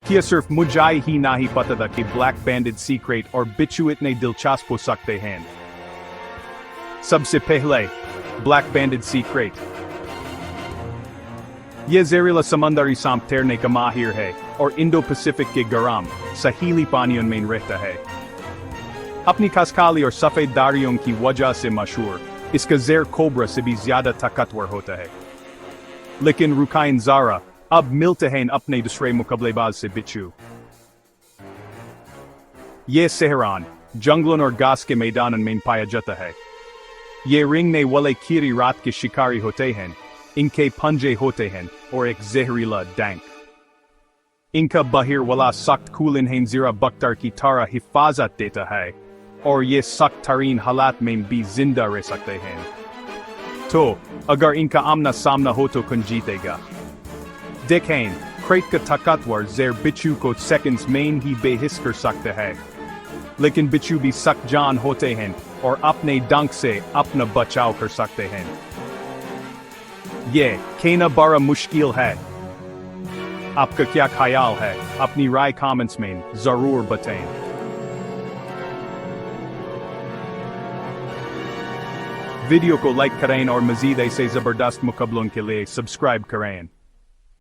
क्या सिर्फ मुझे ही नहीं पता था कि ब्लैक बैंडेड सीक्रेट और बिच्छू इतने दिलचस्प हो सकते हैं। सबसे पहले ब्लैक बैंडेड सीक्रेट। यह जहरीला समुंदरी सांप तैरने का माहिर है और इंडो पैसिफिक के गर्म सहीली पानियों में रहता है। अपनी खसकाली और सफेद दाढ़ियों की वजह से मशहूर, इसका जहर कोबरा से भी ज्यादा ताकतवर होता है। लेकिन रुकाइन ज़रा, अब मिलते हैं अपने दूसरे मुकाबलेबाज से बिच्छू। ये सहरान जंगलों और घास के मैदानों में पाया जाता है। ये रेंगने वाले कीड़ी रात के शिकारी होते हैं। इनके पंजे होते हैं और एक जहरीला डंक। इनका बाहर वाला सख्त खून इन्हें ज़रा बख्तर की तरह हिफाजत देता है और ये सख्त तरीन हालात में भी जिंदा रह सकते हैं। तो अगर इनका आमना सामना हो तो कौन जीतेगा? देखें, क्रेट का ताकतवर जहर बिच्छू को सेकंड्स में ही बेहिस कर सकता है। लेकिन बिच्छू भी सख्त जान होते हैं और अपने डंक से अपना बचाव कर सकते हैं। ये कहना बड़ा मुश्किल है। आपका क्या ख्याल है? अपनी राय कमेंट्स में जरूर बताएं। वीडियो को लाइक करें और मजीद ऐसे जबरदस्त मुकाबलों के लिए सब्सक्राइब करें।